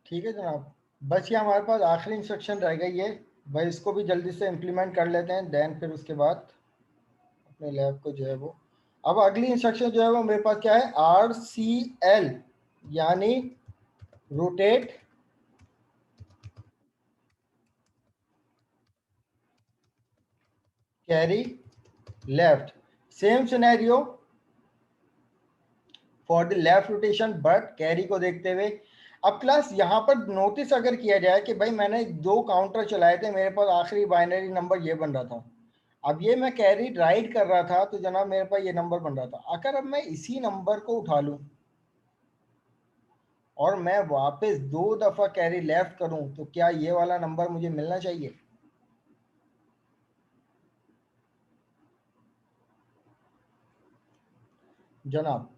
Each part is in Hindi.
ठीक है जनाब, बस ये हमारे पास आखिरी इंस्ट्रक्शन रह गई है भाई, इसको भी जल्दी से इम्प्लीमेंट कर लेते हैं, देन फिर उसके बाद अपने लैब को जो है वो, अब अगली इंस्ट्रक्शन जो है वो मेरे पास क्या है, RCL यानी rotate carry left. Same scenario for the left rotation but carry को देखते हुए। अब क्लास यहाँ पर नोटिस अगर किया जाए कि भाई मैंने 2 काउंटर चलाए थे, मेरे पास आखिरी बाइनरी नंबर ये बन रहा था, अब ये मैं कैरी राइट कर रहा था तो जनाब मेरे पास ये नंबर बन रहा था। अगर अब मैं इसी नंबर को उठा लूं और मैं वापस 2 दफा कैरी लेफ्ट करूं तो क्या ये वाला नंबर मुझे मिलना चाहिए? जनाब,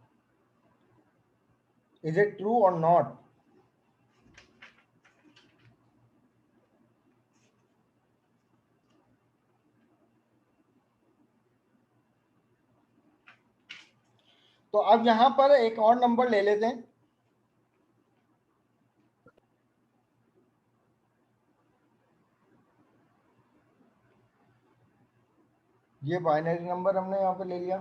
इज इट ट्रू और नॉट? तो अब यहां पर एक और नंबर ले लेते हैं, ये बाइनरी नंबर हमने यहां पर ले लिया।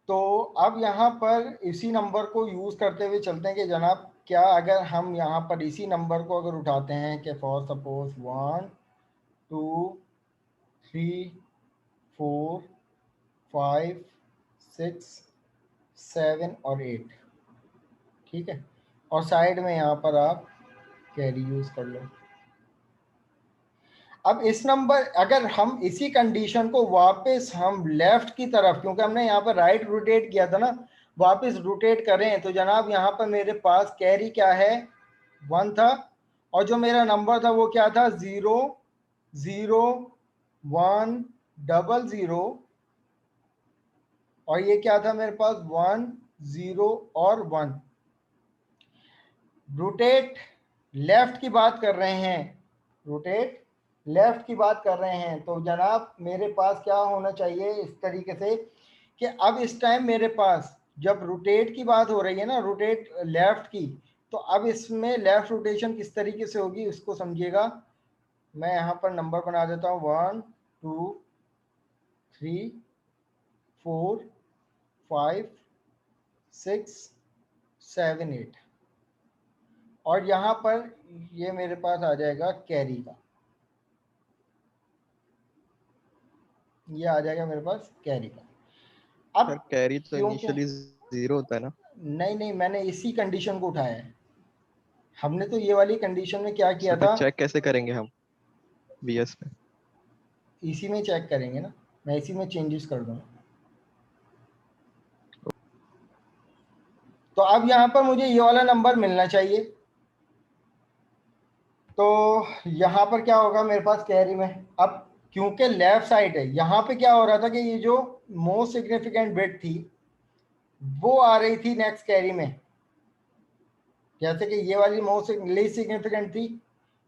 तो अब यहाँ पर इसी नंबर को यूज करते हुए चलते हैं कि जनाब क्या अगर हम यहाँ पर इसी नंबर को अगर उठाते हैं कि फॉर सपोज 1 2 3 4 5 6 7 और 8, ठीक है, और साइड में यहाँ पर आप कैरी यूज कर लो। अब इस नंबर अगर हम इसी कंडीशन को वापस हम लेफ्ट की तरफ, क्योंकि हमने यहाँ पर राइट रोटेट किया था ना, वापस रोटेट करें तो जनाब यहाँ पर मेरे पास कैरी क्या है, 1 था, और जो मेरा नंबर था वो क्या था, 0 0 1 0 और ये क्या था मेरे पास, 1 0 और 1। रोटेट लेफ्ट की बात कर रहे हैं, रोटेट लेफ्ट की बात कर रहे हैं, तो जनाब मेरे पास क्या होना चाहिए इस तरीके से कि अब इस टाइम मेरे पास जब रोटेट की बात हो रही है ना, रोटेट लेफ्ट की, तो अब इसमें लेफ्ट रोटेशन किस तरीके से होगी उसको समझिएगा। मैं यहाँ पर नंबर बना देता हूँ, 1 2 3 4 5 6 7 8, और यहाँ पर ये मेरे पास आ जाएगा कैरी का, ये आ जाएगा मेरे पास कैरी का। अब सर कैरी तो क्योंकि इनिशियली 0 होता है ना। नहीं नहीं, मैंने इसी कंडीशन को उठाया है, हमने तो ये वाली कंडीशन में क्या किया सर फिर था, चेक कैसे करेंगे हम बीएस में? इसी में चेक करेंगे ना, मैं इसी में चेंजेस कर दूंगा। तो अब यहाँ पर मुझे ये वाला नंबर मिलना चाहिए, तो यहाँ पर क्या होगा मेरे पास कैरी में, अब क्योंकि लेफ्ट साइड है, यहाँ पे क्या हो रहा था कि ये जो मोस्ट सिग्निफिकेंट बिट थी वो आ रही थी नेक्स्ट कैरी में, जैसे कि ये वाली मोस्ट लीस्ट सिग्निफिकेंट थी,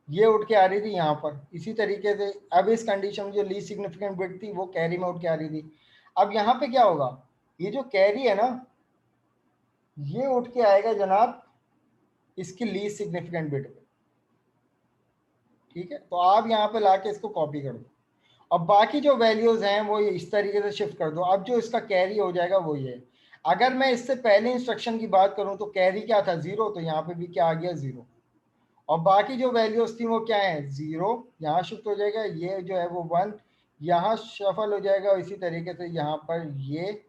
ये उठ के आ रही थी यहाँ पर, इसी तरीके से अब इस कंडीशन में जो लीस्ट सिग्निफिकेंट बिट थी वो कैरी में उठ के आ रही थी। अब यहाँ पे क्या होगा, ये जो कैरी है ना ये उठ के आएगा जनाब इसकी लीस्ट सिग्निफिकेंट बिट पे, ठीक है, तो आप यहाँ पे लाके इसको कॉपी कर दो, अब बाकी जो वैल्यूज हैं वो इस तरीके से शिफ्ट कर दो। अब जो इसका कैरी हो जाएगा वो ये है। अगर मैं इससे पहले इंस्ट्रक्शन की बात करूं तो कैरी क्या था, 0, तो यहाँ पे भी क्या आ गया, 0, और बाकी जो वैल्यूज थी वो क्या है, 0 यहाँ शिफ्ट हो जाएगा, ये जो है वो 1 यहाँ शफल हो जाएगा, और इसी तरीके से यहाँ पर ये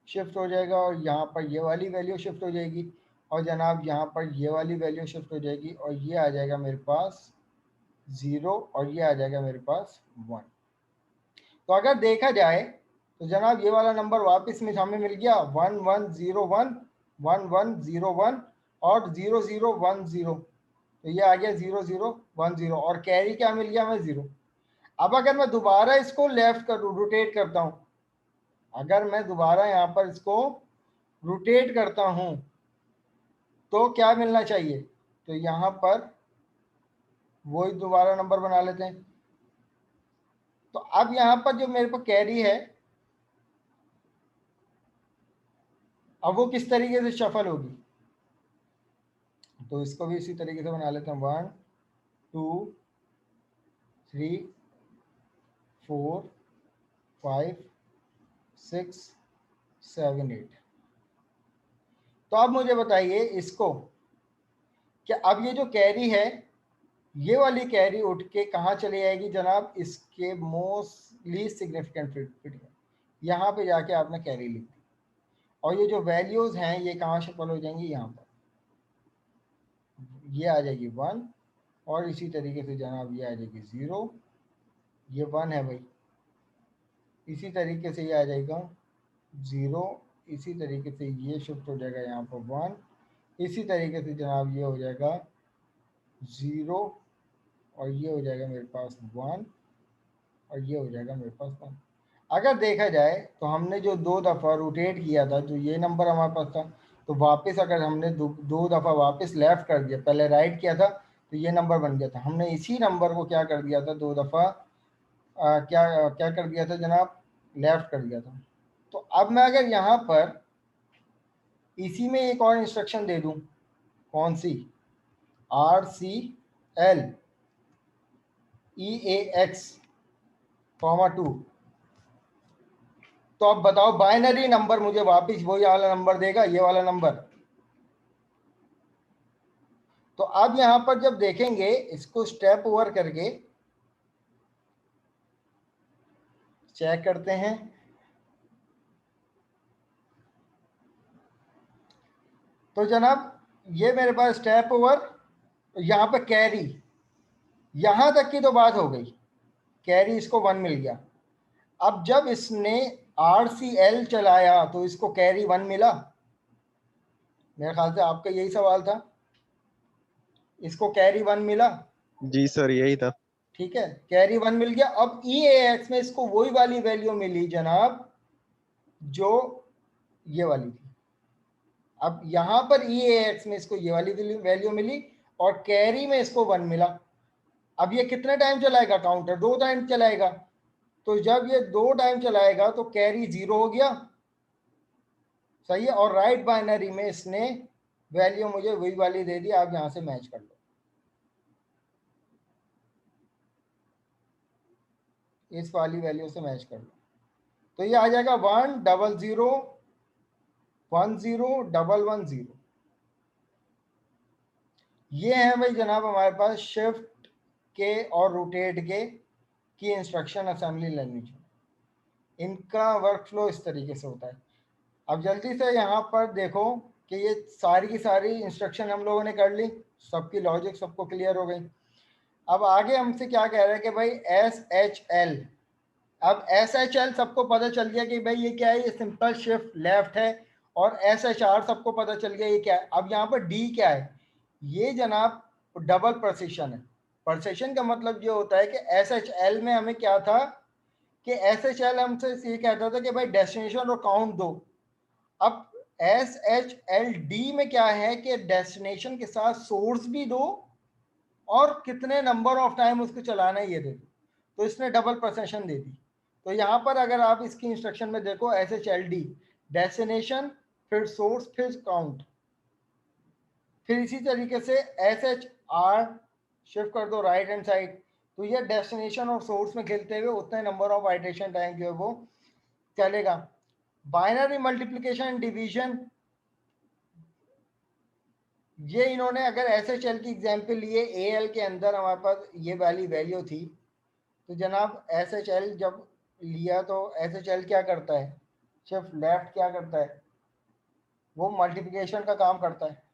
शिफ्ट हो जाएगा, और यहाँ पर ये वाली वैल्यू शिफ्ट हो जाएगी, और जनाब यहाँ पर ये वाली वैल्यू शिफ्ट हो जाएगी, और ये आ जाएगा मेरे पास 0, और ये आ जाएगा मेरे पास 1। तो अगर देखा जाए तो जनाब ये वाला नंबर वापस में हमें मिल गया 1101 1101 और 0010, तो ये आ गया 0010, और कैरी क्या मिल गया हमें, 0। अब अगर मैं दोबारा इसको लेफ्ट कर रोटेट करता हूं, अगर मैं दोबारा यहाँ पर इसको रोटेट करता हूं तो क्या मिलना चाहिए, तो यहाँ पर वही दोबारा नंबर बना लेते हैं। तो अब यहाँ पर जो मेरे पास कैरी है अब वो किस तरीके से शफल होगी, तो इसको भी इसी तरीके से बना लेते हैं। 1 2 3 4 5 6 7 8। तो अब मुझे बताइए इसको कि अब ये जो कैरी है, ये वाली कैरी उठ के कहाँ चली जाएगी जनाब, इसके मोस्ट लीस्ट सिग्निफिकेंट फिट में, यहाँ पे जाके आपने कैरी लिख दी, और ये जो वैल्यूज हैं ये कहाँ शफल हो जाएंगी, यहाँ पर ये आ जाएगी 1, और इसी तरीके से जनाब ये आ जाएगी 0, ये 1 है भाई, इसी तरीके से ये आ जाएगा 0, इसी तरीके से ये शिफ्ट हो जाएगा यहाँ पर 1, इसी तरीके से जनाब ये हो जाएगा 0, और ये हो जाएगा मेरे पास 1, और ये हो जाएगा मेरे पास 1। अगर देखा जाए तो हमने जो 2 दफ़ा रोटेट किया था, जो ये नंबर हमारे पास था, तो वापस अगर हमने दो दफ़ा वापस लेफ्ट कर दिया, पहले राइट किया था तो ये नंबर बन गया था, हमने इसी नंबर को क्या कर दिया था 2 दफ़ा क्या क्या कर दिया था जनाब, लेफ्ट कर दिया था। तो अब मैं अगर यहाँ पर इसी में एक और इंस्ट्रक्शन दे दूँ, कौन सी, RCL EAX, 2, तो अब बताओ बाइनरी नंबर मुझे वापस वही वाला नंबर देगा, ये वाला नंबर। तो अब यहां पर जब देखेंगे इसको स्टेप ओवर करके चेक करते हैं, तो जनाब ये मेरे पास स्टेप ओवर, यहाँ पे कैरी, यहां तक की तो बात हो गई, कैरी इसको 1 मिल गया। अब जब इसने RCL चलाया तो इसको कैरी 1 मिला, मेरे ख्याल से आपका यही सवाल था, इसको कैरी 1 मिला। जी सर यही था। ठीक है, कैरी 1 मिल गया। अब EAX में इसको वही वाली वैल्यू मिली जनाब जो ये वाली थी। अब यहां पर EAX में इसको ये वाली वैल्यू मिली, और कैरी में इसको 1 मिला। अब ये कितने टाइम चलाएगा काउंटर, 2 टाइम चलाएगा, तो जब ये 2 टाइम चलाएगा तो कैरी 0 हो गया, सही है, और राइट बाइनरी में इसने वैल्यू मुझे वही वाली दे दी, आप यहां से मैच कर लो, इस वाली वैल्यू से मैच कर लो, तो ये आ जाएगा 1 0 0 1 0 1 1 0। ये है भाई जनाब हमारे पास शिफ्ट के और रोटेट के की इंस्ट्रक्शन असेंबली लैंग्वेज में, इनका वर्कफ्लो इस तरीके से होता है। अब जल्दी से यहाँ पर देखो कि ये सारी की सारी इंस्ट्रक्शन हम लोगों ने कर ली, सबकी लॉजिक सबको क्लियर हो गई। अब आगे हमसे क्या कह रहा है कि भाई SHL, अब SHL सबको पता चल गया कि भाई ये क्या है, ये सिंपल शिफ्ट लेफ्ट है, और SHR सबको पता चल गया ये क्या है। अब यहाँ पर D क्या है, ये जनाब डबल प्रोसेशन है। प्रोसेशन का मतलब ये होता है कि SHL में हमें क्या था कि SHL हमसे ये कहता था कि भाई डेस्टिनेशन और काउंट दो। अब SHLD में क्या है कि डेस्टिनेशन के साथ सोर्स भी दो और कितने नंबर ऑफ टाइम उसको चलाना है ये दे दो, तो इसने डबल प्रोसेशन दे दी। तो यहाँ पर अगर आप इसकी इंस्ट्रक्शन में देखो SHLD डेस्टिनेशन, फिर सोर्स, फिर काउंट, फिर इसी तरीके से SHR शिफ्ट कर दो राइट हैंड साइड, तो ये डेस्टिनेशन और सोर्स में खेलते हुए उतने नंबर ऑफ आइटरेशन टाइम जो है वो चलेगा। बाइनरी मल्टीप्लिकेशन डिवीजन, ये इन्होंने अगर SHL की एग्जांपल लिए, AL के अंदर हमारे पास ये वाली वैल्यू थी, तो जनाब SHL जब लिया तो SHL क्या करता है, सिर्फ लेफ्ट क्या करता है, वो मल्टीप्लिकेशन का काम करता है।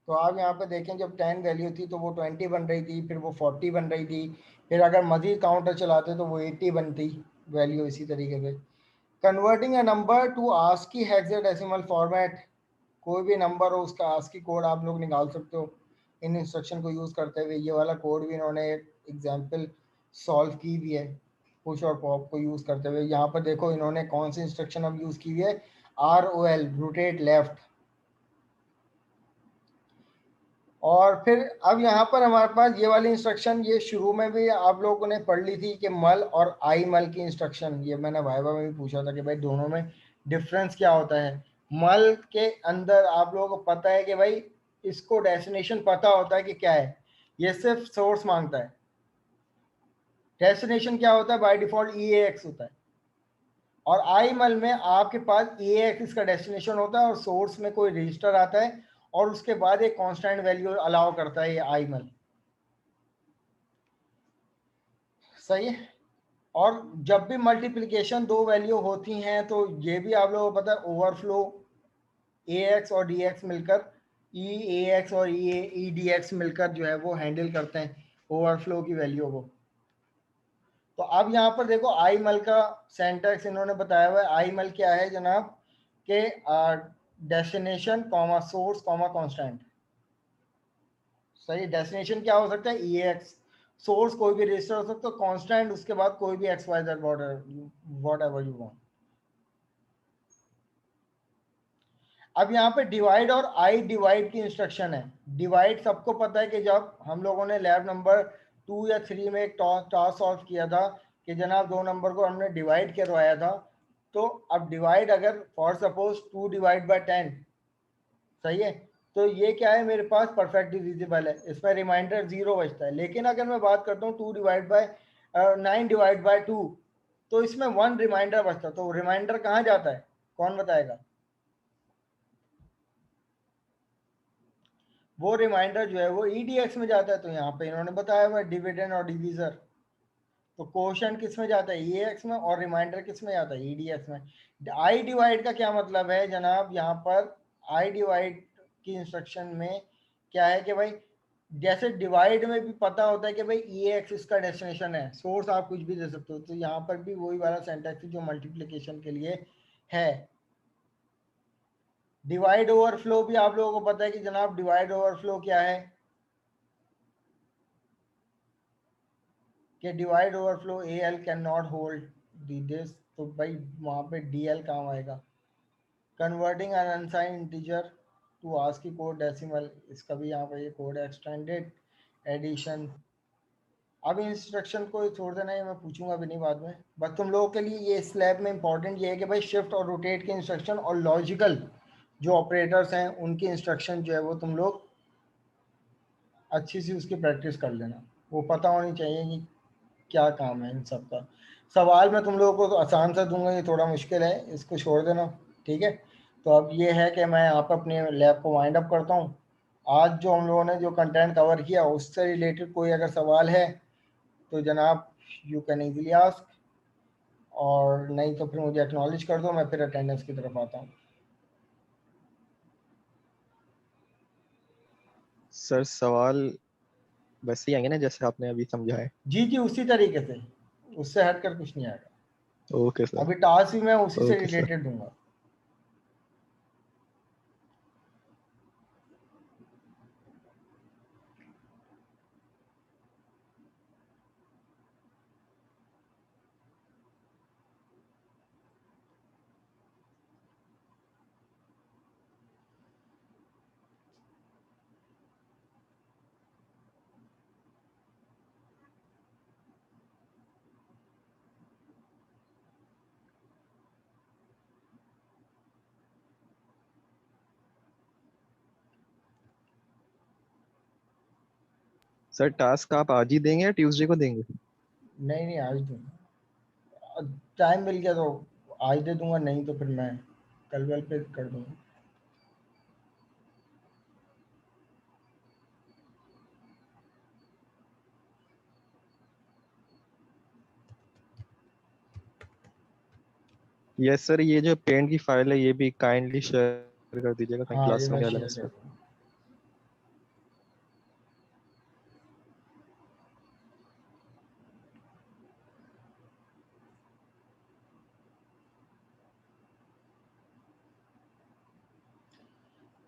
तो आप यहाँ पे देखें जब 10 वैल्यू थी तो वो 20 बन रही थी, फिर वो 40 बन रही थी, फिर अगर मजीद काउंटर चलाते तो वो 80 बनती वैल्यू। इसी तरीके से converting a number two ASCII hexadecimal format, कोई भी नंबर हो उसका ASCII कोड आप लोग निकाल सकते हो इन इंस्ट्रक्शन को यूज़ करते हुए। ये वाला कोड भी इन्होंने एक एग्जाम्पल सॉल्व की भी है पुश और पॉप को यूज़ करते हुए। यहाँ पर देखो इन्होंने कौन सी इंस्ट्रक्शन अब यूज़ की हुई है, ROL रोटेट लेफ्ट। और फिर अब यहाँ पर हमारे पास ये वाली इंस्ट्रक्शन, ये शुरू में भी आप लोगों ने पढ़ ली थी कि मल और आई मल की इंस्ट्रक्शन, ये मैंने वाइवा में भी पूछा था कि भाई दोनों में डिफरेंस क्या होता है। मल के अंदर आप लोगों को पता है कि भाई इसको डेस्टिनेशन पता होता है कि क्या है, ये सिर्फ सोर्स मांगता है। डेस्टिनेशन क्या होता है, बाय डिफॉल्ट EAX होता है, और आई मल में आपके पास EAX इसका डेस्टिनेशन होता है और सोर्स में कोई रजिस्टर आता है और उसके बाद एक कांस्टेंट वैल्यू अलाउ करता है ये आई मल। सही है। और जब भी मल्टीप्लिकेशन दो वैल्यू होती हैं तो ये भी आप लोगों को पता है, ओवरफ्लो AX और DX मिलकर EAX और EDX मिलकर जो है वो हैंडल करते हैं ओवरफ्लो की वैल्यू को। तो अब यहाँ पर देखो आई मल का सेंटेक्स इन्होंने बताया हुआ है। आई मल क्या है जनाब के destination comma source comma constant. सही। डेस्टिनेशन क्या हो सकता है, EAX, सोर्स कोई भी रजिस्टर हो सकता है, कांस्टेंट उसके बाद कोई भी XYZ what ever you want. अब यहाँ पे डिवाइड और आई डिवाइड की इंस्ट्रक्शन है। डिवाइड सबको पता है कि जब हम लोगों ने लैब नंबर 2 या 3 में एक टास्क सॉल्व किया था कि जनाब दो नंबर को हमने डिवाइड करवाया था, तो अब डिवाइड अगर फॉर सपोज 2 डिवाइड बाय 10, सही है, तो ये क्या है मेरे पास परफेक्ट डिविजिबल है, इसमें रिमाइंडर 0 बचता है। लेकिन अगर मैं बात करता हूँ 2 डिवाइड बाय 9 डिवाइड बाय 2, तो इसमें 1 रिमाइंडर बचता है। तो रिमाइंडर कहाँ जाता है, कौन बताएगा? वो रिमाइंडर जो है वो EDX में जाता है। तो यहाँ पे इन्होंने बताया हुआ डिविडेंड और डिवीजर। तो क्वोशंट किस में जाता है, EAX में, और रिमाइंडर किस में जाता है, EDX में। आई डिवाइड का क्या मतलब है जनाब, यहाँ पर आई डिवाइड की इंस्ट्रक्शन में क्या है कि भाई जैसे डिवाइड में भी पता होता है कि भाई EAX इसका डेस्टिनेशन है, सोर्स आप कुछ भी दे सकते हो, तो यहाँ पर भी वही वाला सेंटेक्स जो मल्टीप्लीकेशन के लिए है। डिवाइड ओवरफ्लो भी आप लोगों को पता है कि जनाब डिवाइड ओवरफ्लो क्या है, कि divide overflow AL can not hold this. तो भाई वहाँ पे DL काम आएगा। Converting an unsigned integer to ASCII code decimal, इसका भी यहाँ पे ये कोड है। एक्सटेंडेड एडिशन, अब इंस्ट्रक्शन को छोड़ देना है, मैं पूछूंगा भी नहीं बाद में। बस तुम लोगों के लिए ये स्लैब में इंपॉर्टेंट ये है कि भाई शिफ्ट और रोटेट के इंस्ट्रक्शन और लॉजिकल जो ऑपरेटर्स हैं उनकी इंस्ट्रक्शन जो है वो तुम लोग अच्छी सी उसकी प्रैक्टिस कर लेना, वो पता होनी चाहिए कि क्या काम है इन सब का। सवाल मैं तुम लोगों को तो आसान सा दूंगा, ये थोड़ा मुश्किल है, इसको छोड़ देना। ठीक है। तो अब ये है कि मैं यहाँ पर अपने लैब को वाइंड अप करता हूँ। आज जो हम लोगों ने जो कंटेंट कवर किया उससे रिलेटेड कोई अगर सवाल है तो जनाब यू कैन इजीली आस्क, और नहीं तो फिर मुझे एक्नॉलेज कर दो, मैं फिर अटेंडेंस की तरफ आता हूँ। सर सवाल वैसे ही आएंगे ना जैसे आपने अभी समझाए? जी जी, उसी तरीके से, उससे हटकर कुछ नहीं आएगा। Okay sir. अभी टास्क भी मैं उसी से ओके सर। रिलेटेड दूंगा। सर टास्क आप आज ही देंगे या ट्यूसडे को देंगे? नहीं नहीं, आज दूंगा, टाइम मिल गया तो आज दे दूंगा, नहीं तो फिर मैं कल वल पे कर दूंगा। यस सर, ये जो पेंट की फाइल है ये भी काइंडली शेयर कर दीजिएगा ताकि हाँ ये क्लास मैं में क्या लेना शेयर कर इसमें। दूंगा।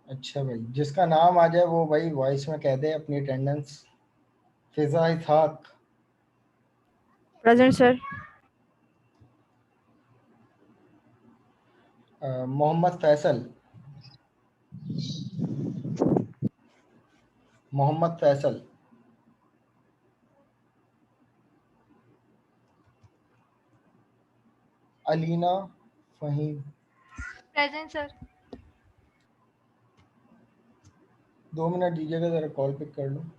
अच्छा भाई, जिसका नाम आ जाए वो भाई वॉइस में कह दे अपनी attendance. Fiza Ishaq, present sir. Mohammad Faisal, Mohammad Faisal, Alina Faheem, present sir. 2 minute दीजिएगा, जरा कॉल पिक कर लूँ।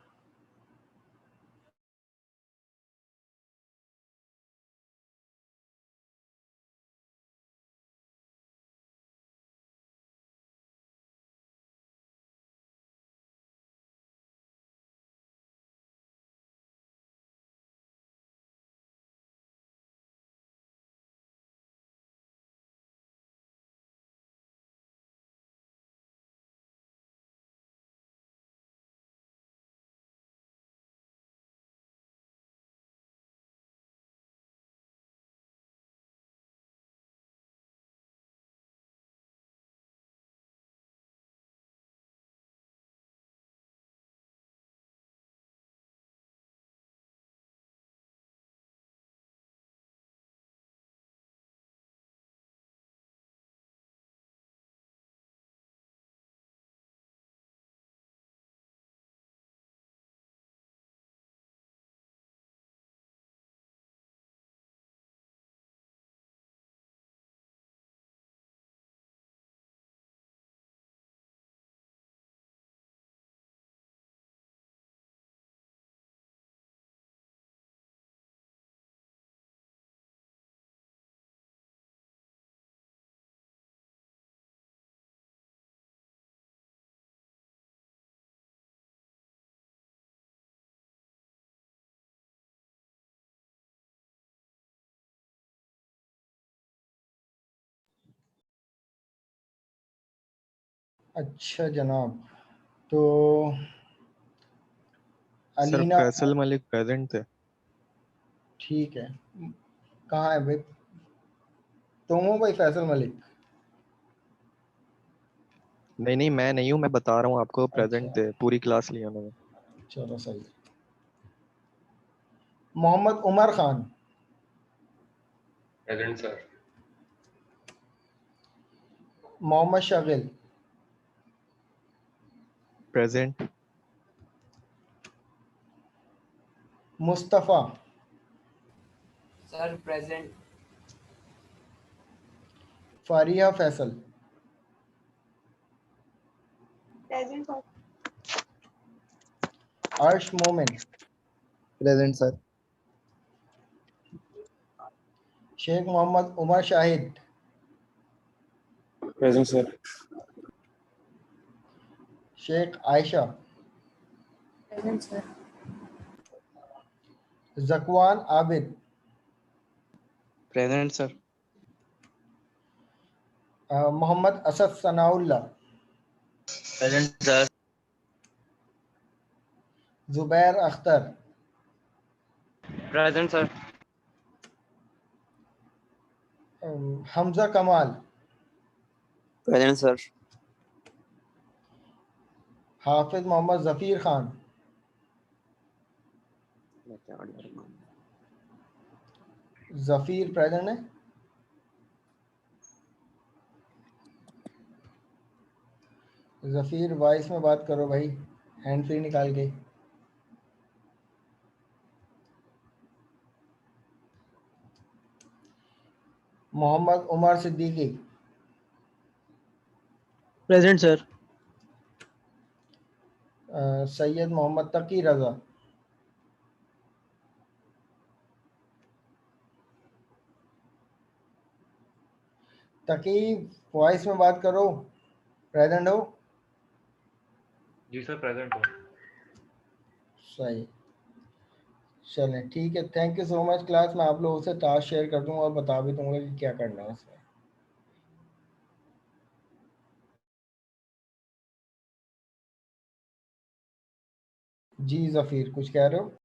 अच्छा जनाब, तो सर अलीना, फैसल मलिक प्रेजेंट थे। ठीक है। कहाँ है भाई? तुम हो भाई फैसल मलिक? नहीं नहीं, मैं नहीं हूँ, मैं बता रहा हूँ आपको, प्रेजेंट अच्छा, थे, पूरी क्लास ली उन्होंने। चलो सही। Mohammad Umar Khan, present sir. Mohammad Shagil, present. Mustafa, sir present. Fariya Faisal, present sir. Arsh Momin, present sir. Sheikh Mohammad Umar Shahid, present sir. Sheikh Ayesha, present sir. Zakwan Abid, present sir. Mohammad Asad Sanaullah, present sir. Zubair Akhtar, present sir. Hamza Kamal, present sir. Hafiz Mohammad Zafir Khan, Zafir present है? जफीर वॉइस में बात करो भाई, हैंड फ्री निकाल के। Mohammad Umar Siddiqui, present sir. Syed Mohammad Taqi Raza, Taqi voice में बात करो, प्रेजेंट हो? जी सर प्रेजेंट हो। सही, चलें ठीक है। Thank you so much class. मैं आप लोगों से टास्क शेयर कर दूंगा और बता भी दूंगा कि क्या करना है इसमें। जी जफीर कुछ कह रहे हो?